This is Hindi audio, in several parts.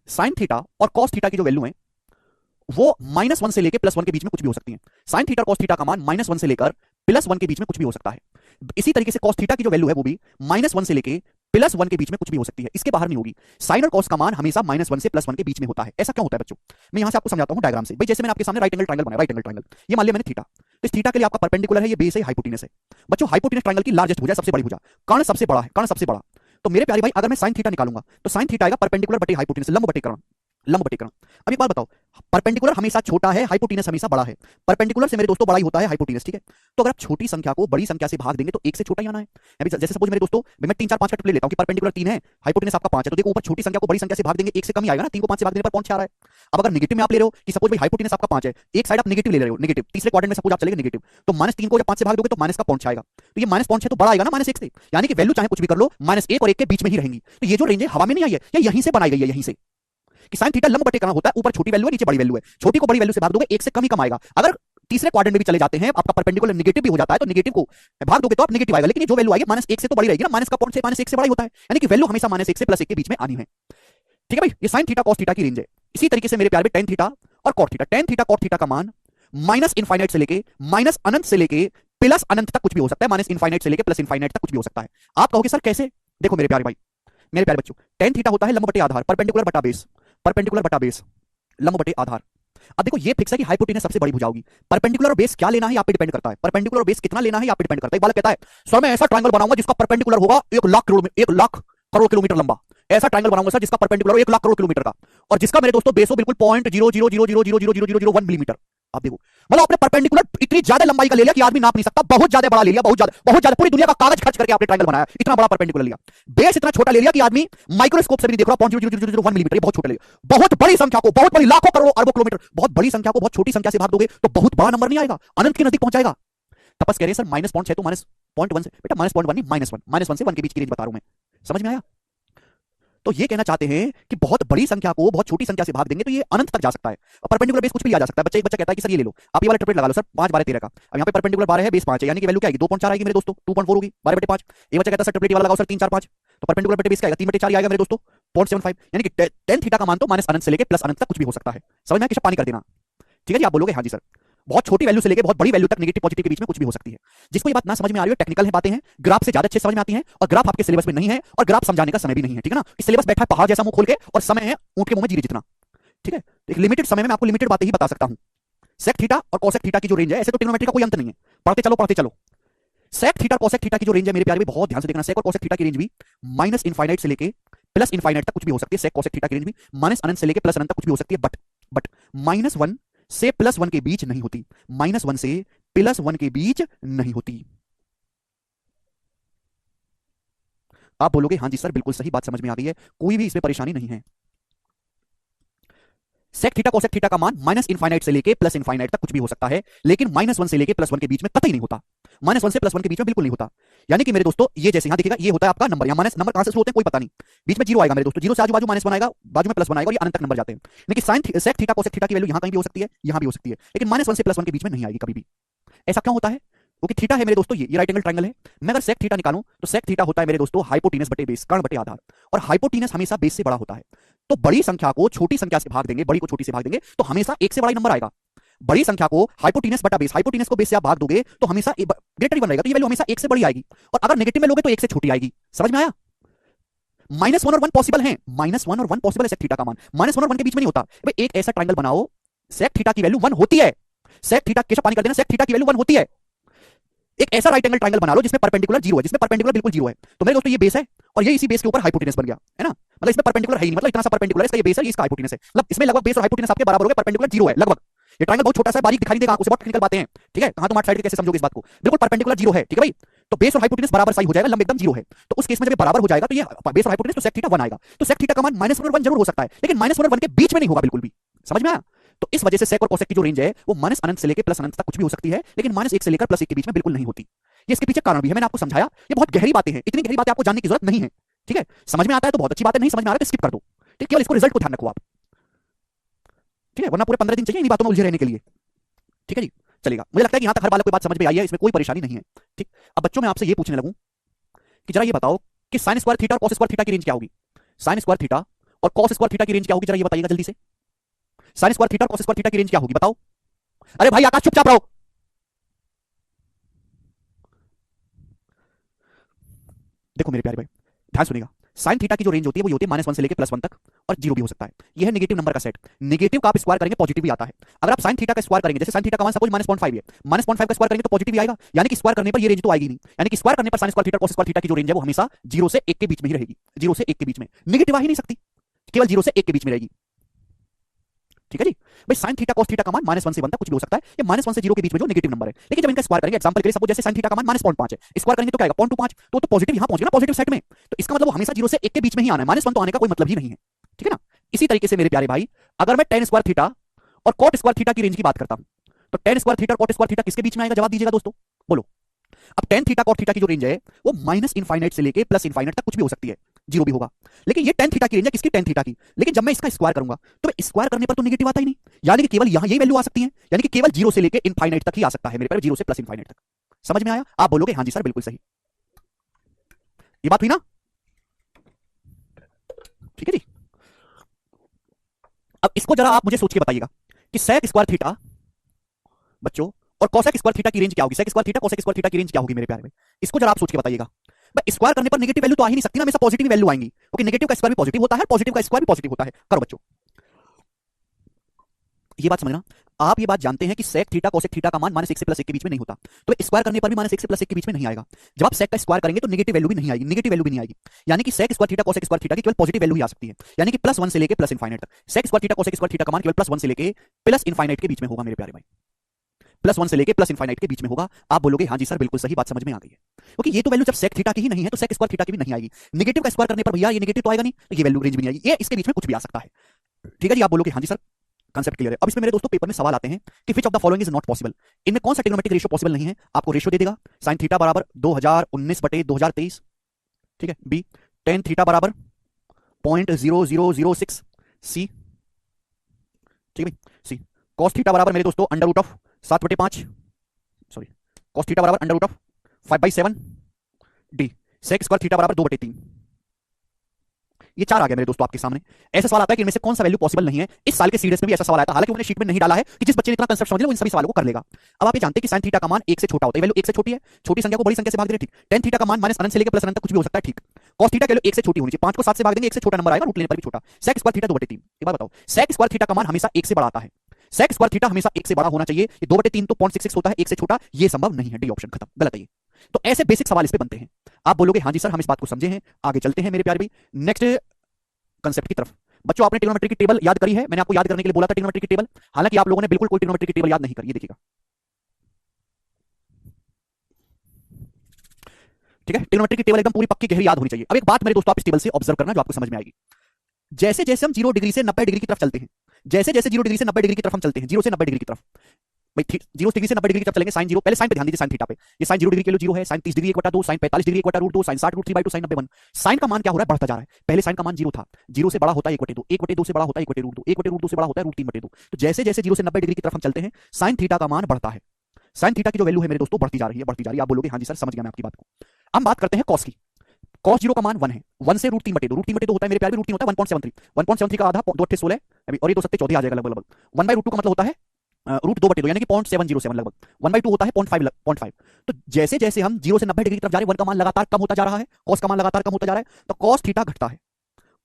साइन थीटा और कॉस थीटा की जो वैल्यू है वो -1 से लेकर +1 के बीच में कुछ भी हो सकती है। साइन थीटा कॉस थीटा का मान -1 से लेकर +1 के बीच में कुछ भी हो सकता है। इसी तरीके से कॉस थीटा की जो वैल्यू है वो भी -1 से लेकर +1 के बीच में कुछ भी हो सकती है, इसके बाहर नहीं होगी। साइन और कॉस का मान हमेशा -1 से +1 के बीच में होता है। ऐसा क्यों होता है बच्चों? मैं यहां से आपको समझाता हूं डायग्राम से। भाई जैसे मैंने आपके सामने राइट एंगल ट्रायंगल बनाया, राइट एंगल ट्रायंगल, ये मान लिया मैंने थीटा, तो इस थीटा के लिए आपका परपेंडिकुलर है, ये बेस है, हाइपोटेनस है। बच्चों हाइपोटेनस ट्रायंगल की लार्जेस्ट भुजा, सबसे बड़ी भुजा, कर्ण सबसे बड़ा है, कर्ण सबसे बड़ा। तो मेरे प्यारे भाई अगर मैं साइन थीटा निकालूंगा तो साइन थीटा आएगा परपेंडिकुलर बटे हाइपोटेनस, लंब बटे कर्ण, लंब बटे कर्ण। अब एक बात बताओ, परपेंडिकुलर हमेशा छोटा है, हाइपोटेनस हमेशा बड़ा है। परपेंडिकुलर से मेरे दोस्तों बड़ा ही होता है हाइपोटेनस, ठीक है? तो अगर आप छोटी संख्या को बड़ी संख्या से भाग देंगे तो एक से छोटा ही आना है। अभी जैसे सपोज मेरे दोस्तों मैं 3 4 5 का ले लेता हूं कि परपेंडिकुलर 3 है, हाइपोटेनस आपका 5 है, तो देखो ऊपर छोटी संख्या को बड़ी संख्या से भाग देंगे एक से कम ही आएगा ना, 3 को 5 से भाग देने पर कौन 6 आ रहा है? अब अगर नेगेटिव में आप ले रहे हो कि सपोज भाई हाइपोटेनस आपका 5 है, एक साइड आप नेगेटिव ले रहे हो, नेगेटिव तीसरे क्वाड्रेंट में सपोज आप चलेंगे नेगेटिव, तो -3 को जब 5 से भाग दोगे तो माइनस का 5 आएगा। तो ये -5 तो बड़ा आएगा ना -1 से, यानी कि वैल्यू चाहे कुछ भी कर लो -1 और 1 के बीच में ही रहेंगी। तो ये जो रेंज है हवा में नहीं आई है, ये यहीं से बनाई गई है, यहीं से कि साइन थीटा लंब बटे कर्ण होता है, ऊपर छोटी वैल्यू है नीचे बड़ी वैल्यू है, छोटी को बड़ी वैल्यू से भाग दोगे एक से कम ही कम आएगा। अगर तीसरे क्वाड्रेंट में भी चले जाते हैं, आपका परपेंडिकुलर नेगेटिव भी हो जाता है, तो नेगेटिव को भाग दोगे तो आप नेगेटिव आएगा, लेकिन ये जो वैल्यू आएगी -1 से तो बड़ी रहेगी ना, माइनस का पॉइंट से -1 से बड़ा ही होता है, यानी कि वैल्यू हमेशा -1 से +1 के बीच में आनी है। ठीक है भाई, ये साइन थीटा कॉस थीटा की रेंज है। इसी तरीके से मेरे प्यारे टेन थीटा और cot theta, tan theta cot theta का मान -इनफाइनाइट से लेके -अनंत से लेके +अनंत तक कुछ भी हो सकता है, -इनफाइनाइट से लेके +इनफाइनाइट तक कुछ भी हो सकता है। आप कहोगे सर कैसे? देखो मेरे प्यारे भाई, मेरे प्यारे बच्चों, टेन थीटा होता है लंब बटे आधार, परपेंडिकुलर बटा बेस, परपेंडिकुलर बटा बेस, लंब बटे आधार। अब देखो ये फिक्स है कि हाइपोटेनस सबसे बड़ी भुजा होगी। परपेंडिकुलर और बेस क्या लेना है आप पे डिपेंड करता है, परपेंडिकुलर और बेस कितना लेना है आप पे डिपेंड करता है। एक बालक कहता है सर मैं ऐसा ट्रायंगल बनाऊंगा जिसका परपेंडिकुलर होगा 1 लाख करोड़ किलोमीटर लंबा, ऐसा ट्रायंगल बनाऊंगा सर जिसका परपेंडिकुलर 1 लाख करोड़ किलोमीटर का, और जिसका मेरे दोस्तों बेस हो बिल्कुल 0.000000001 मिलीमीटर। आप देखो मतलब आपने परपेंडिकुलर इतनी ज्यादा लंबाई का ले लिया कि आदमी नाप नहीं सकता, बहुत ज्यादा बड़ा ले लिया, बहुत ज्यादा पूरी दुनिया का कागज खर्च करके आपने ट्रायंगल बनाया, इतना बड़ा परपेंडिकुलर लिया। बेस इतना छोटा ले लिया कि आदमी माइक्रोस्कोप से भी नहीं देख रहा, 0.00001 मिलीमीटर, बहुत छोटा ले लिया। बहुत बड़ी संख्या को, बहुत बड़ी लाखों करोड़ों अरबों किलोमीटर, बहुत बड़ी संख्या को बहुत छोटी संख्या से भाग दोगे तो बहुत बड़ा नंबर नहीं आएगा, अनंत के नजदीक पहुंच जाएगा। तपस कह रहे हैं सर -0.6 तो -0.1 से, बेटा -0.1 नहीं, -1 से 1 के बीच की रेंज बता रहा हूं मैं, समझ में आया? तो ये कहना चाहते हैं कि बहुत बड़ी संख्या को बहुत छोटी संख्या से भाग देंगे तो ये अनंत तक जा सकता है, और परपेंडिकुलर बेस कुछ भी आ जा सकता है। बच्चा एक बच्चा कहता है कि सर ये ले लो, आप ये वाला ट्रिपलेट लगा लो सर, 5 12 13 का। अब यहाँ पे परपेंडिकुलर 12 है, बेस 5 है, यानी कि वैल्यू क्या आएगी 2.4 आएगी मेरे दोस्तों, 2.4 होगी 12 बटे 5। ये बच्चा कहता है सर ट्रिपलेट वाला लगाओ सर 3 4 5, तो परपेंडिकुलर बटे बेस क्या आएगा 3 बटे 4 आएगा मेरे दोस्तों 0.75, यानी कि टेन थीटा का मान तो -अनंत से लेकर +अनंत तक कुछ भी हो सकता है। समझ में आया? पानी कर देना, ठीक है जी? आप बोलोगे हाँ जी सर। बहुत छोटी वैल्यू से लेकर बहुत बड़ी वैल्यू तक नेगेटिव पॉजिटिव के बीच में कुछ भी हो सकती है। जिसको ये बात ना समझ में आ रही है, टेक्निकल है बातें हैं, ग्राफ से ज्यादा अच्छे समझ में आती हैं, और ग्राफ आपके सिलेबस में नहीं है, और ग्राफ समझाने का समय भी नहीं है, ठीक है ना? इस सिलेबस बैठा है पहाड़ जैसा मुंह खोल के, और समय है ऊंट के मुंह में जीरे जितना, ठीक है? एक लिमिटेड समय में मैं आपको लिमिटेड बातें ही बता सकता हूं। सेक थीटा और कोसेक थीटा की जो रेंज है, ऐसे तो ट्रिग्नोमेट्री का कोई अंत नहीं है, पढ़ते चलो। सेक थीटा कोसेक थीटा की जो रेंज है मेरे प्यारे भाई बहुत ध्यान से देखना, सेक और कोसेक थीटा की रेंज भी -इनफाइनाइट से लेके +इनफाइनाइट तक कुछ भी हो सकती है। सेक कोसेक थीटा की रेंज भी -अनंत से लेके +अनंत तक कुछ भी हो सकती है, बट -1 से +1 के बीच नहीं होती, -1 से +1 के बीच नहीं होती। आप बोलोगे हाँ जी सर बिल्कुल सही बात समझ में आ गई है, कोई भी इसमें परेशानी नहीं है। सेक थीटा कोसेक थीटा का मान -इनफाइनाइट से लेके +इनफाइनाइट तक कुछ भी हो सकता है, लेकिन -1 से लेके +1 के बीच में कतई नहीं होता, -1 से +1 के बीच में बिल्कुल नहीं होता। यानी कि मेरे दोस्तों ये जैसे यहां दिखेगा, ये होता है आपका नंबर, यहां माइनस नंबर कहां से शुरू होते हैं कोई पता नहीं, बीच में जीरो आएगा मेरे दोस्तों, जीरो से आजू बाजू -1 आएगा, बाजू में +1 आएगा, और ये अनंत तक नंबर जाते हैं। लेकिन sine sec theta cosec theta की वैल्यू यहां कहीं भी हो सकती है, यहां भी हो सकती है, लेकिन -1 से +1 के बीच में नहीं आएगी कभी भी। ऐसा क्यों होता है? क्योंकि थीटा है मेरे दोस्तों, ये राइट एंगल ट्रायंगल है। मैं अगर सेक थीटा निकालूं तो सेक थीटा होता है मेरे दोस्तों हाइपोटेनस बटे बेस, कर्ण बटे आधार, और हाइपोटेनस हमेशा बेस से बड़ा होता है। तो बड़ी संख्या को छोटी संख्या से भाग देंगे, बड़ी को छोटी से भाग देंगे तो हमेशा एक से बड़ा ही नंबर आएगा। बड़ी संख्या को हाइपोटेनस बटा बेस, हाइपोटेनस को बेस से आप भाग दोगे तो हमेशा ग्रेटर ही बन रहेगा, तो ये वैल्यू हमेशा एक से बड़ी आएगी, और अगर नेगेटिव में लोगे तो एक से छोटी आएगी। समझ में आया? -1 और 1 पॉसिबल है, -1 और 1 पॉसिबल है सेक थीटा का मान, -1 और 1 के बीच में नहीं होता। भाई एक ऐसा ट्रायंगल बनाओ, सेक थीटा की वैल्यू 1 होती है, सेक थीटा केशव पानी कर देना, सेक थीटा की वैल्यू 1 होती है। एक ऐसा राइट एंगल ट्रायंगल बना लो जिसमें परपेंडिकुलर 0 है, जिसमें परपेंडिकुलर बिल्कुल 0 है, तो मेरे दोस्तों ये बेस है, और ये इसी बेस के ऊपर हाइपोटेनस बन गया, है ना? मतलब इसमें परपेंडिकुलर है ही नहीं, मतलब इतना सा परपेंडिकुलर है, इसका ये बेस है, इसका हाइपोटेनस है, मतलब इसमें लगभग बेस और हाइपोटेनस आपके बराबर हो गए, परपेंडिकुलर 0 है लगभग। ये ट्रायंगल बहुत छोटा सा है, बारीक दिखाई देगा आंखों से, बहुत टेक्निकल बातें हैं, ठीक है? कहां तुम साइड कैसे समझोगे इस बात को? बिल्कुल परपेंडिकुलर 0 है, ठीक है भाई? तो बेस और हाइपोटेनस बराबर सही हो जाएगा, लंब एकदम 0 है, तो उस केस में जब ये बराबर हो जाएगा तो ये बेस और हाइपोटेनस तो सेक थीटा 1 आएगा। तो सेक थीटा का मान -1 और 1 जरूर हो सकता है, लेकिन -1 और 1 के बीच में नहीं होगा बिल्कुल भी। समझ में आया? तो इस वजह से सेक और कोसेक की जो रेंज है वो -अनंत से लेकर +अनंत तक कुछ भी हो सकती है, लेकिन -1 से लेकर +1 के बीच में बिल्कुल नहीं होती। ये इसके पीछे कारण भी है, मैंने आपको समझाया, ये बहुत गहरी बातें हैं, इतनी गहरी बातें आपको जानने की जरूरत नहीं है, ठीक है? समझ में आता है तो बहुत अच्छी बात है, नहीं समझ में आ रहा है तो स्किप कर दो, ठीक? केवल इसको रिजल्ट को ध्यान रखो आप, ठीक है? वरना पूरे 15 दिन चाहिए इन बातों में उलझे रहने के लिए, ठीक है जी? चलेगा, मुझे लगता है कि यहां तक हर बालक को बात समझ में आई है, इसमें कोई परेशानी नहीं है, ठीक? अब बच्चों मैं आपसे ये पूछने लगूं कि जरा ये बताओ कि साइन स्क्वायर थीटा और कॉस स्क्वायर थीटा की रेंज क्या होगी? साइन स्क्वायर थीटा और कॉस स्क्वायर थीटा की रेंज क्या होगी, जरा ये बताइएगा जल्दी से। साइन स्क्वायर थीटा और कॉस स्क्वायर थीटा की रेंज क्या होगी बताओ। अरे भाई आकाश चुपचाप रहो। देखो मेरे प्यारे भाई, ध्यान सुनिएगा। साइन थीटा की जो रेंज होती है वो होती है -1 से लेकर +1 तक, और 0 भी हो सकता है। ये है नेगेटिव नंबर का सेट। नेगेटिव का आप स्क्वायर करेंगे पॉजिटिव भी आता है। अगर आप साइन थीटा का स्क्वायर करेंगे, जैसे साइन थीटा का मान सपोज -0.5 है, -0.5 का स्क्वायर करेंगे तो पॉजिटिव ही आएगा, यानी कि स्क्वायर करने पर ये रेंज तो आएगी नहीं। यानी कि स्क्वायर करने पर sine square theta cos square theta की जो रेंज है वो हमेशा 0 से 1 के बीच में ही रहेगी। 0 से 1 के बीच में, नेगेटिव आ ही नहीं सकती, केवल 0 से 1 के बीच में रहेगी। ठीक है जी। भाई साइन थीटा कॉस थीटा का मान -1 से 1 तक कुछ भी हो सकता है, ये -1 से 0 के बीच में जो नेगेटिव नंबर है। लेकिन जब इनका स्क्वायर करेंगे, एग्जांपल के लिए सपोज जैसे साइन थीटा का मान -0.5 है, स्क्वायर करेंगे तो क्या आएगा 0.25, तो पॉजिटिव यहां पहुंच गया ना पॉजिटिव सेट में, तो इसका मतलब वो हमेशा 0 से 1 के बीच में ही आना है, -1 तो आने का कोई मतलब ही नहीं है। ठीक है ना। इसी तरीके से मेरे प्यारे भाई, अगर मैं tan स्क्वायर थीटा और cot स्क्वायर थीटा की रेंज की बात करता हूं, तो tan स्क्वायर थीटा और cot स्क्वायर थीटा किसके बीच में आएगा, जवाब दीजिएगा दोस्तों, बोलो। अब tan थीटा cot थीटा की जो रेंज है वो -∞ से लेके +∞ तक कुछ भी हो सकती है, 0 भी होगा। लेकिन ये tan थीटा की रेंज है, किसकी, tan थीटा की। लेकिन जब मैं इसका स्क्वायर करूंगा तो स्क्वायर करने पर तो नेगेटिव आता ही नहीं, यानी कि केवल यहां यही वैल्यू आ सकती है, यानी कि केवल 0 से लेके इनफाइनाइट तक ही आ सकता है मेरे पास, 0 से +∞ तक। समझ में आया। आप बोलोगे हां जी सर बिल्कुल सही, ये बात हुई ना। ठीक है जी। अब इसको जरा आप मुझे सोच के बताइएगा कि sec स्क्वायर थीटा बच्चों और cosec स्क्वायर थीटा की रेंज क्या होगी, sec square theta cosec square theta की रेंज क्या होगी मेरे प्यारे में, इसको जरा आप सोच के बताइएगा। भाई स्क्वायर करने पर नेगेटिव वैल्यू तो आ ही नहीं सकती ना, हमेशा पॉजिटिव वैल्यू आएंगी, क्योंकि नेगेटिव का स्क्वायर भी पॉजिटिव होता है, पॉजिटिव का स्क्वायर भी पॉजिटिव होता है। करो बच्चों, ये बात समझना। आप ये बात जानते हैं कि sec थीटा cosec थीटा का मान -1 से +1 के बीच में नहीं होता, तो स्क्वायर करने पर भी -1 से +1 के बीच में नहीं आएगा। जब आप sec का स्क्वायर करेंगे तो नेगेटिव वैल्यू भी नहीं आएगी, नेगेटिव वैल्यू भी नहीं आएगी, यानी कि sec square theta cosec square theta की केवल पॉजिटिव वैल्यू ही आ सकती है, यानी कि +1 से लेके +∞ तक। sec square theta cosec square theta का मान केवल +1 से लेके +∞ के बीच में होगा मेरे प्यारे भाई, +1 से लेके +∞ के बीच में होगा। आप बोलोगे हाँ जी सर बिल्कुल सही, बात समझ में आ गई है, क्योंकि ये तो वैल्यू जब sec थीटा की ही नहीं है तो sec स्क्वायर थीटा की भी नहीं आएगी। नेगेटिव का स्क्वायर करने पर भैया ये नेगेटिव तो आएगा नहीं, तो ये वैल्यू रेंज भी नहीं आएगी, ये इसके बीच में कुछ भी आ सकता है। ठीक है जी। आप बोलोगे हाँ जी सर कांसेप्ट क्लियर है। अब इसमें मेरे दोस्तों पेपर में सवाल आते हैं कि which of the following is not possible, इनमें कौन सा ट्रिग्नोमेट्रिक रेशियो पॉसिबल नहीं है। आपको रेशियो दे देगा sin थीटा बराबर 2019/2023, ठीक है। बी tan थीटा बराबर 0.0006 सी, ठीक है भाई। सी cos थीटा बराबर मेरे दोस्तों √7/5, सॉरी cos थीटा बराबर √5/7। डी sec स्क्वायर थीटा बराबर 2/3। ये 4 आ गया मेरे दोस्तों आपके सामने। ऐसा सवाल आता है कि इनमें से कौन सा वैल्यू पॉसिबल नहीं है। इस साल के सीरीज में भी ऐसा सवाल आया था, हालांकि उन्होंने शीट में नहीं डाला है कि जिस बच्चे ने इतना कंसेप्ट समझ लिया वो इन सभी सवालों को कर लेगा। अब आप ये जानते हैं कि sin थीटा का मान 1 से छोटा होता है, वैल्यू 1 से छोटी है, छोटी संख्या को बड़ी संख्या से भाग दे रहे, ठीक। tan थीटा का मान -∞ से लेकर +∞ तक कुछ भी हो सकता है, ठीक। cos थीटा की वैल्यू 1 से छोटी होनी चाहिए, 5 को 7 से भाग देंगे 1 से छोटा नंबर आएगा, रूट लेने पर भी छोटा। sec square theta 2/3। एक बात बताओ, sec स्क्वायर थीटा का मान हमेशा 1 से बड़ा आता है, sec स्क्वायर थीटा हमेशा 1 से बड़ा होना चाहिए। ये 2/3 तो 0.66 होता है, 1 से छोटा ये संभव नहीं है, डी ऑप्शन खत्म, गलत है ये। तो ऐसे बेसिक सवाल इस पे बनते हैं। आप बोलोगे हाँ जी सर हम इस बात को समझे हैं, आगे चलते हैं मेरे प्यारे भाई नेक्स्ट कंसेप्ट की तरफ। बच्चों आपने ट्रिग्नोमेट्री की टेबल याद करी है, मैंने आपको याद करने के लिए बोला था ट्रिग्नोमेट्री की टेबल, हालांकि आप लोगों ने बिल्कुल कोई ट्रिग्नोमेट्री की टेबल याद नहीं करी, ये देखिएगा, ठीक है। ट्रिग्नोमेट्री की टेबल एकदम पूरी पक्की गहरी याद होनी चाहिए। अब एक बात मेरे दोस्तों आप इस टेबल से ऑब्जर्व करना जो आपको समझ में आएगी। जैसे जैसे हम 0 डिग्री से 90 डिग्री की तरफ चलते हैं, जैसे जैसे 0 डिग्री से 90 डिग्री की तरफ हम चलते हैं, 0 से 90 डिग्री की तरफ, भाई 0 डिग्री से 90 डिग्री की तरफ चलेंगे, sin 0, पहले sin पे ध्यान दीजिए, sin थीटा पे। ये sin 0 डिग्री के लिए 0 है, sin 30 degree 1/2, sin 45 degree 1/2, sin 60 √3/2, sin 90 1। sin का मान क्या हो रहा है, बढ़ता जा रहा है। पहले sin का मान 0 था, 0 से बड़ा होता है 1/2, 1/2 से बड़ा होता है 1/2, 1/2 से बड़ा होता है √3/2। तो जैसे जैसे 0 से 90 डिग्री की तरफ हम चलते हैं sin थीटा का मान बढ़ता है, sin थीटा की जो वैल्यू है मेरे दोस्तों बढ़ती जा रही है, बढ़ती जा रही है। आप बोलोगे हाँ जी सर समझ गया मैं आपकी बात को। हम बात करते हैं cos की। cos 0 का मान 1 है, 1 से √3/2, √3/2 होता है मेरे प्यारे में, √3 होता है 1.73, 1.73 का आधा 2 8 16 और ये 2 7 14 आ जाएगा लगभग। 1/√2 का मतलब होता है √2/2 यानी कि 0.707 लगभग, 1/2 होता है 0.5। तो जैसे जैसे हम 0 से 90 डिग्री की तरफ जा रहे हैं 1 का मान लगातार कम होता जा रहा है, cos का मान लगातार कम होता जा रहा है, तो cos थीटा घटता है,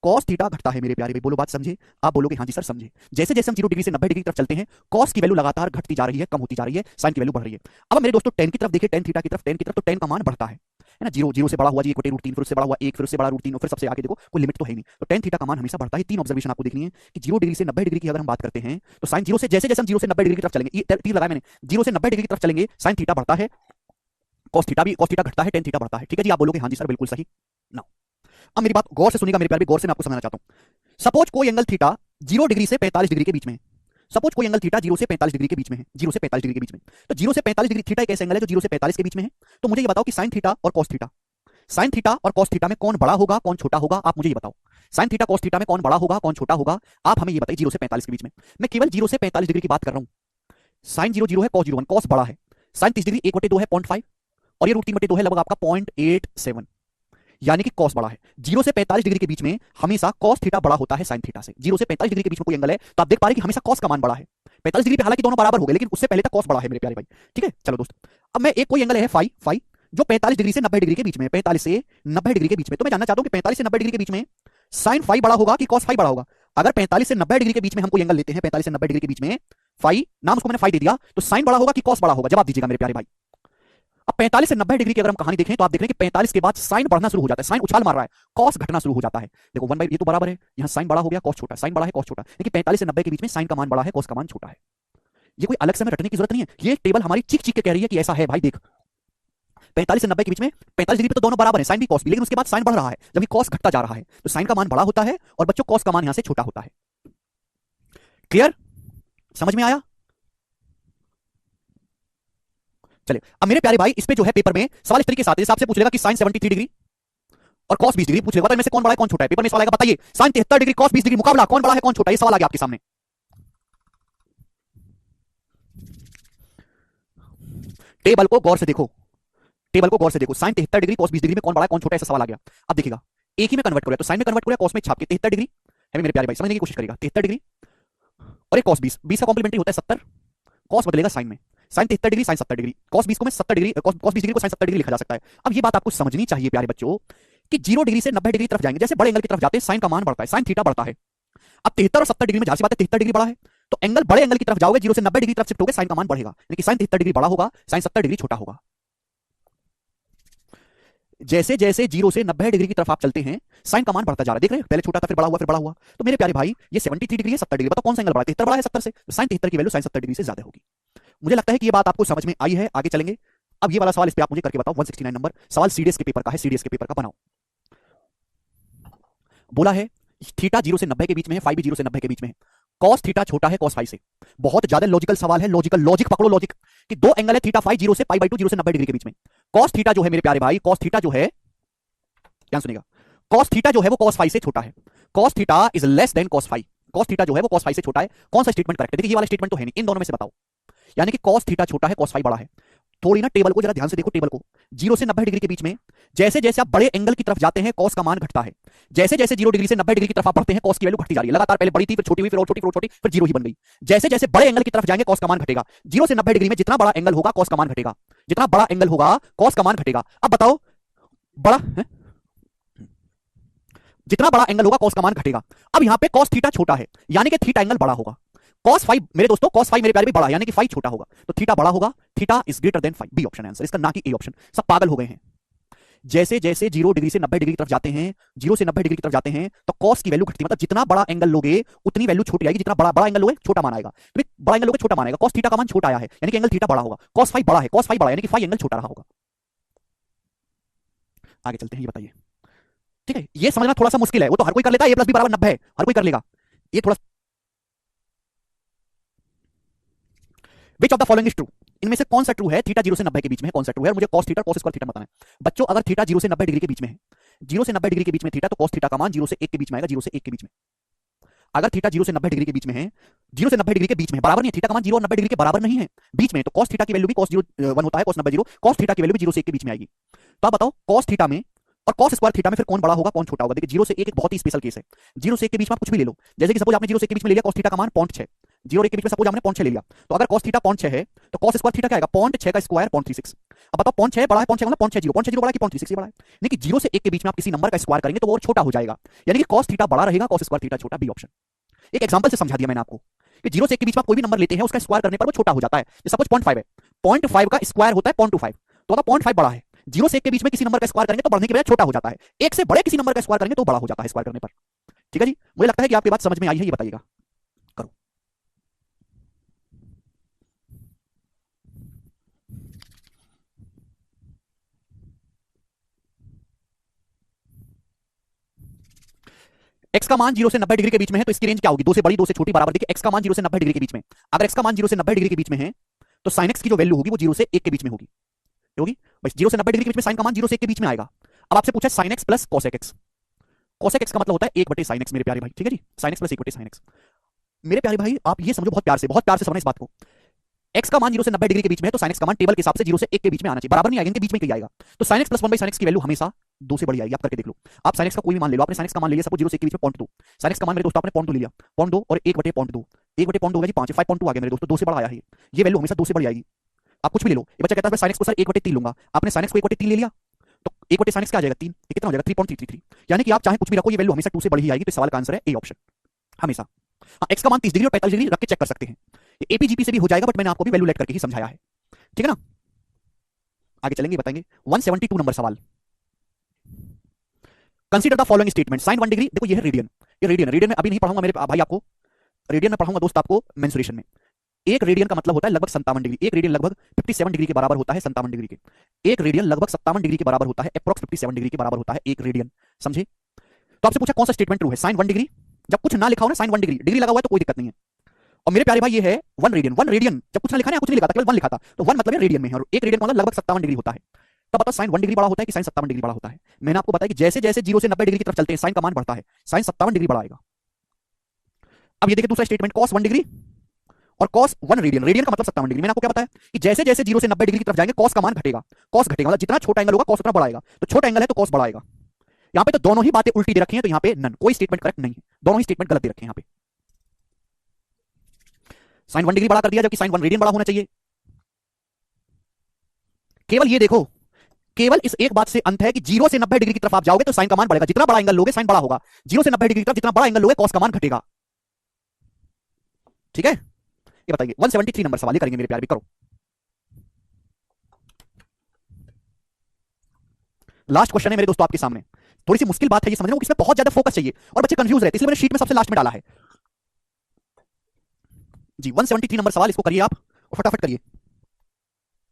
cos थीटा घटता है मेरे प्यारे भाई। बोलो बात समझे। आप बोलोगे हाँ जी सर समझे। जैसे जैसे हम 0 डिग्री से 90 डिग्री की तरफ चलते हैं cos की वैल्यू लगातार घटती जा रही है, कम होती जा रही है, sin की वैल्यू बढ़ रही है। अब मेरे दोस्तों tan की तरफ देखिए, tan थीटा की तरफ, tan की तरफ, तो tan का मान बढ़ता है ना। 0 से बड़ा हुआ जी 1/√3, फिर उससे बड़ा हुआ 1, फिर उससे बड़ा √3 और फिर सबसे आगे देखो कोई लिमिट तो है नहीं, तो tan थीटा का मान हमेशा बढ़ता है। 3 ऑब्जर्वेशन आपको देखनी है कि 0 डिग्री से 90 डिग्री की अगर हम बात करते हैं तो sin 0 से, जैसे जैसे हम 0 से 90 डिग्री की तरफ चलेंगे, ये तीर लगाया मैंने, 0 से 90 डिग्री की तरफ चलेंगे sin थीटा बढ़ता है, cos थीटा घटता है, tan थीटा बढ़ता है। ठीक है जी। आप बोलोगे हाँ जी सर बिल्कुल सही ना। अब मेरी बात गौर से सुनिएगा मेरे प्यारे, गौर से मैं आपको समझाना चाहता हूं। सपोज कोई एंगल थीटा 0 डिग्री से 45 डिग्री के बीच में है, सपोज कोई एंगल थीटा 0 से 45 डिग्री के बीच में है, 0 से 45 डिग्री के बीच में, तो 0 से 45 डिग्री थीटा एक ऐसा एंगल है जो 0 से 45 के बीच में है। तो मुझे ये बताओ कि sin थीटा और cos थीटा, sin थीटा और cos थीटा में कौन बड़ा होगा कौन छोटा होगा, आप मुझे ये बताओ। sin थीटा cos थीटा में कौन बड़ा होगा कौन छोटा होगा, आप हमें ये बताइए। 0 से 45 के बीच में, मैं केवल 0 से 45 डिग्री की बात कर रहा हूं। sin 0 0 है, cos 0 1, cos बड़ा है, sin 30 डिग्री 1/2 है 0.5 और ये √3/2 है लगभग आपका 0.87। यानी कि कॉस बड़ा है। 0 से 45 डिग्री के बीच में हमेशा कॉस थीटा बड़ा होता है साइन थीटा से। 0 से 45 डिग्री के बीच में कोई एंगल है तो आप देख पा रहे हैं कि हमेशा कॉस का मान बड़ा है। 45 डिग्री पे हालांकि दोनों बराबर हो गए, लेकिन उससे पहले तक कॉस बड़ा है मेरे प्यारे भाई। ठीक है, चलो दोस्त, अब मैं एक कोई एंगल है फाई, फाई जो 45 डिग्री से 90 डिग्री के बीच में, 45 से 90 डिग्री के बीच में, तो मैं जानना चाहता हूं कि 45 से 90 डिग्री के बीच में साइन फाई बड़ा होगा कि कॉस फाई बड़ा होगा। अगर 45 से 90 डिग्री के बीच में हम कोई एंगल लेते हैं, 45 से 90 डिग्री के बीच में फाई, नाम उसको मैंने फाई दे दिया, तो साइन बड़ा होगा कि कॉस बड़ा होगा? जवाब दीजिएगा मेरे प्यारे भाई। अब 45 से 90 डिग्री की अगर हम कहानी देखें तो आप देख रहे हैं कि 45 के बाद साइन बढ़ना शुरू हो जाता है, साइन उछाल मार रहा है, कॉस घटना शुरू हो जाता है। देखो 1 बाई, ये तो बराबर है, यहां साइन बड़ा हो गया, कॉस छोटा, साइन बड़ा है, कॉस छोटा, लेकिन 45 से 90 के बीच में साइन का मान बड़ा है, कॉस का मान छोटा है। ये कोई अलग से हमें रटने की जरूरत नहीं है, ये टेबल हमारी चीख चीख के कह रही है कि ऐसा है भाई। देख 45 से 90 के बीच में 45 डिग्री पे तो दोनों बराबर है, साइन भी कॉस भी, लेकिन उसके बाद साइन बढ़ रहा है, जबकि कॉस घटता जा रहा है, तो साइन का मान बड़ा होता है और बच्चों कॉस का मान यहां से छोटा होता है। क्लियर, समझ में आया? चलिए अब मेरे प्यारे भाई, इस पे जो है पेपर में सवाल इस तरीके से आते हैं, आपसे पूछ लेगा कि साइन 73 डिग्री और कॉस 20 डिग्री पूछ लेगा, तो इनमें से कौन बड़ा है कौन छोटा है? पेपर में सवाल आएगा, बताइए साइन 73 डिग्री कॉस 20 डिग्री मुकाबला कौन बड़ा है कौन छोटा है? ये सवाल आ गया आपके सामने। टेबल को गौर से देखो, टेबल को गौर से देखो, साइन 73 डिग्री कॉस 20 डिग्री में कौन बड़ा है कौन छोटा है, ऐसा सवाल आ गया। अब देखिएगा, एक ही में कन्वर्ट करो, तो साइन में कन्वर्ट करो, कॉस में छाप के 73 डिग्री है मेरे प्यारे भाई, समझने की कोशिश करेगा। 73 डिग्री और एक कॉस 20, 20 का कॉम्प्लीमेंट्री होता है 70, कॉस बदलेगा साइन में, sine 73 degree sine 70 degree, cos 20 को मैं 70 डिग्री, कॉस 20 डिग्री को साइन 70 डिग्री लिखा जा सकता है। अब ये बात आपको समझनी चाहिए प्यारे बच्चों कि 0 डिग्री से 90 डिग्री तरफ जाएंगे, जैसे बड़े एंगल की तरफ जाते हैं साइन का मान बढ़ता है, साइन थीटा बढ़ता है। अब 73 और 70 डिग्री में जाहिर सी बात है 73 डिग्री बड़ा है, तो एंगल बड़े एंगल की तरफ जाओगे, 0 से 90 डिग्री तरफ शिफ्ट होगे, साइन का मान बढ़ेगा, यानी कि साइन 73 डिग्री बड़ा होगा, साइन 70 डिग्री छोटा होगा। जैसे जैसे 0 से 90 डिग्री की तरफ आप चलते हैं, साइन का मान बढ़ता जा रहा है, देख रहे हैं, पहले छोटा था फिर बड़ा हुआ फिर बड़ा हुआ। तो मेरे प्यारे भाई ये 73 डिग्री है 70 डिग्री, बताओ कौन सा एंगल बड़ा है? 73 बड़ा है 70 से, तो साइन 73 की वैल्यू साइन 70 डिग्री से ज्यादा होगी। मुझे लगता है कि ये बात आपको समझ में आई है, आगे चलेंगे। अब ये वाला सवाल इस पे आप मुझे करके बताओ, 169 नंबर सवाल सीडीएस के पेपर का है, सीडीएस के पेपर का बनाओ। बोला है थीटा 0 से 90 के बीच में है, फाई भी 0 से 90 के बीच में है, कॉस थीटा छोटा है कॉस फाई से। बहुत ज्यादा लॉजिकल सवाल है, लॉजिकल, लॉजिक पकड़ो, लॉजिक कि दो एंगल है थीटा फाई 0 से पाई बाई 2 0 से 90 डिग्री के बीच में, कॉस थीटा जो है मेरे प्यारे भाई, कॉस थीटा जो है, ध्यान सुनिएगा, कॉस थीटा जो है वो कॉस फाई से छोटा है, cos theta is less than cos phi, cos theta जो है वो कॉस फाई से छोटा है। कौन सा स्टेटमेंट करेक्ट है? देखिए ये वाला स्टेटमेंट तो है नहीं, इन दोनों में से बताओ, यानी कि कॉस थीटा छोटा है कॉस फाई बड़ा है। थोड़ी ना टेबल को जरा ध्यान से देखो, टेबल को 0 से 90 डिग्री के बीच में जैसे जैसे आप बड़े एंगल की तरफ जाते हैं कॉस का मान घटता है, जैसे जैसे 0 डिग्री से 90 डिग्री की तरफ आप बढ़ते हैं कॉस की वैल्यू घटती जा रही है, लगातार पहले बड़ी थी फिर छोटी हुई फिर और छोटी फिर और छोटी फिर 0 ही बन गई। जैसे जैसे बड़े एंगल की तरफ जाएंगे कॉस का मान घटेगा, 0 से 90 डिग्री में जितना बड़ा एंगल होगा कॉस का मान घटेगा, जितना बड़ा एंगल होगा कॉस का मान घटेगा। अब बताओ बड़ा है, जितना बड़ा एंगल होगा कॉस का मान घटेगा। अब यहां पे कॉस थीटा छोटा है यानी कि थीटा एंगल बड़ा होगा, कॉस फाई मेरे दोस्तों, कॉस फाई मेरे प्यारे भी बड़ा है यानी कि फाई छोटा होगा, तो थीटा बड़ा होगा, theta is greater than phi, B option answer इसका, ना कि ए ऑप्शन। सब पागल हो गए हैं। जैसे जैसे 0 डिग्री से 90 डिग्री की तरफ जाते हैं, 0 से 90 डिग्री की तरफ जाते हैं तो कॉस की वैल्यू घटती है, मतलब जितना बड़ा एंगल लोगे उतनी वैल्यू छोटी आएगी, जितना बड़ा बड़ा एंगल लोगे छोटा मान आएगा, तो बड़ा एंगल लोगे छोटा मान आएगा, कॉस थीटा का मान छोटा आया है यानी कि एंगल थीटा बड़ा होगा, कॉस फाई बड़ा है, कॉस फाई बड़ा यानी कि फाई एंगल छोटा रहा होगा। आगे चलते हैं, ये बताइए, ठीक है, ये समझना थोड़ा सा मुश्किल है, वो तो हर कोई कर लेता है, ए प्लस बी बराबर 90 है, हर कोई कर लेगा, ये थोड़ा। Which of the following is true, इनमें से कौन सा ट्रू है? थीटा 0 से 90 के बीच में है, कौन सा ट्रू है? मुझे cos theta cos square theta बताना है बच्चों। अगर थीटा 0 से 90 डिग्री के बीच में है, 0 से 90 डिग्री के बीच में थीटा, तो cos थीटा का मान 0 से 1 के बीच में आएगा, 0 से 1 के बीच में। अगर थीटा 0 से 90 डिग्री के बीच में है, 0 से 90 डिग्री के बीच में बराबर नहीं है, थीटा का मान 0 और 90 डिग्री के बराबर नहीं है, बीच में, तो cos थीटा की वैल्यू भी cos 0 1 होता है, cos 90 0, cos थीटा की वैल्यू भी 0 से 1 के बीच में आएगी। तो आप बताओ cos थीटा में और cos स्क्वायर थीटा में फिर कौन बड़ा होगा कौन छोटा होगा? देखिए 0 से 1 एक बहुत ही स्पेशल केस है, 0 से 1 के बीच में आप कुछ भी ले लो, जैसे कि सपोज आपने 0 से 1 के बीच में ले लिया cos थीटा का मान 0.6, 0 और 1 के बीच में सपोज आपने 0.6 ले लिया, तो अगर cos थीटा 0.6 है तो cos स्क्वायर थीटा क्या आएगा? 0.6 का स्क्वायर 0.36। अब बताओ 0.6 बड़ा है, 0.6 मतलब 0.60 बड़ा है कि 0.36 बड़ा है? नहीं कि 0 से 1 के बीच में आप किसी नंबर का स्क्वायर करेंगे तो वो और छोटा हो जाएगा, यानी कि cos थीटा बड़ा रहेगा, cos स्क्वायर थीटा छोटा, बी ऑप्शन। एक एग्जांपल से समझा दिया मैंने आपको कि 0 से 1 के बीच में आप कोई भी नंबर लेते हैं उसका स्क्वायर करने पर वो छोटा हो जाता है, जैसे सपोज 0.5 है, 0.5 का स्क्वायर होता है 0.25, तो अगर 0.5 बड़ा है, 0 से 1 के बीच में किसी नंबर का स्क्वायर करेंगे तो बढ़ने के बजाय छोटा हो जाता है, 1 से बड़े किसी नंबर का स्क्वायर करेंगे तो बड़ा हो जाता है स्क्वायर करने पर। ठीक है जी, मुझे लगता है कि आपकी बात समझ में आई है, ये बताइएगा, करो। x का मान 0 से 90 डिग्री के बीच में है तो इसकी रेंज क्या होगी? 2 से बड़ी 2 से छोटी बराबर। देखिए x का मान 0 से 90 डिग्री के बीच में, अगर x का मान 0 से 90 डिग्री के बीच में है तो sin x की जो वैल्यू होगी वो 0 से 1 के बीच में होगी, होगी भाई, 0 से 90 डिग्री के बीच में साइन का मान 0 से 1 के बीच में आएगा। अब आपसे पूछा sin x plus cos x, cos x का मतलब होता है 1 बटे sin x मेरे प्यारे भाई, ठीक है जी, sin x प्लस 1 बटे sin x। मेरे प्यारे भाई आप ये समझो, बहुत प्यार से समझना इस बात को, x का मान 0 से 90 डिग्री के बीच में है तो sin x का मान टेबल के हिसाब से 0 से 1 के बीच में आना चाहिए, बराबर नहीं आएगा, इनके बीच में कहीं आएगा, तो sin x plus 1 by sin x की वैल्यू हमेशा 2 से बड़ी आएगी, आप करके देख लो। आप sin x का कोई भी मान ले लो, आपने sin x का मान ले लिया, सपोज 0 से 1 के बीच में 0.2, sin x का मान मेरे दोस्तों आपने 0.2 ले लिया, 0.2 और 1/0.2, 1/0.2 होगा जी 5, 5.2 आ गया मेरे दोस्तों, 2 से बड़ा आया है ये वैल्यू हमेशा 2 से बड़ी आएगी। आप कुछ भी ले लो, ये बच्चा कहता है sin x को सर 1/3 लूंगा, आपने sin x को 1/3 ले लिया तो 1/sin x क्या आ जाएगा 3, ये कितना हो जाएगा 3.333, यानी कि आप चाहे कुछ भी रखो ये वैल्यू हमेशा 2 से बड़ी ही आएगी। तो सवाल का आंसर है ए ऑप्शन हमेशा। हाँ, x का मान 30 डिग्री और 45 डिग्री रख के चेक कर सकते हैं, ये एपीजीपी से भी हो जाएगा, बट मैंने आपको भी वैल्यू लेट करके ही समझाया है, ठीक है ना। आगे चलेंगे, बताएंगे 172 नंबर सवाल। Consider the following statement, sin 1 degree, देखो ये है रेडियन, ये रेडियन, रेडियन में अभी नहीं पढ़ाऊंगा मेरे भाई आपको, रेडियन में पढ़ाऊंगा दोस्त आपको मेंसुरेशन में। एक रेडियन का मतलब होता है लगभग 57 डिग्री, एक रेडियन लगभग 57 डिग्री के बराबर होता है, 57 डिग्री के, एक रेडियन लगभग 57 डिग्री के बराबर होता है, अप्रॉक्स 57 डिग्री के बराबर होता है एक रेडियन, समझे। तो आपसे पूछा कौन सा स्टेटमेंट ट्रू है, sin 1 डिग्री, जब कुछ ना लिखा हो ना sin 1 डिग्री, डिग्री लगा हुआ है तो कोई दिक्कत नहीं है। और मेरे प्यारे भाई ये है 1 रेडियन, 1 रेडियन जब कुछ ना लिखा ना, कुछ नहीं लिखा था, केवल 1 लिखा था, तो 1 मतलब रेडियन में है, और एक रेडियन का मतलब लगभग 57 डिग्री होता है। तब बताओ sin 1 डिग्री बड़ा होता है कि sin 57 डिग्री बड़ा होता है। मैंने आपको बताया कि जैसे जैसे 0 से 90 डिग्री की तरफ चलते हैं sin का मान बढ़ता है, sin 57 डिग्री बड़ा आएगा। अब ये देखिए दूसरा स्टेटमेंट cos 1 डिग्री और cos 1 रेडियन, रेडियन का मतलब 57 डिग्री। मैंने आपको क्या बताया कि जैसे जैसे 0 से 90 डिग्री की तरफ जाएंगे cos का मान घटेगा, cos घटेगा मतलब जितना छोटा एंगल होगा cos उतना बड़ा आएगा, तो छोटा एंगल है तो cos बड़ा आएगा। यहां पे तो दोनों ही बातें उल्टी दे रखी हैं, तो यहां पे नन, कोई स्टेटमेंट करेक्ट नहीं है, दोनों ही स्टेटमेंट गलत दे रखे हैं। यहां पे sin 1 डिग्री बड़ा कर दिया जबकि sin 1 रेडियन बड़ा होना चाहिए। केवल ये देखो, केवल इस एक बात से अंत है कि 0 से 90 डिग्री की तरफ आप जाओगे तो sin का मान बढ़ेगा, जितना बड़ा एंगल लोगे sin बड़ा होगा, 0 से 90 डिग्री की तरफ जितना बड़ा एंगल लोगे cos का मान घटेगा, ठीक है। ये बताइए 173 नंबर सवाल करेंगे मेरे प्यार भी, करो। लास्ट क्वेश्चन है मेरे दोस्तों आपके सामने, थोड़ी सी मुश्किल बात है ये समझना, इसमें बहुत ज्यादा फोकस चाहिए और बच्चे कंफ्यूज रहते हैं, इसलिए मैंने शीट में सबसे लास्ट में डाला है जी। 173 नंबर सवाल, इसको करिए आप और फटाफट करिए।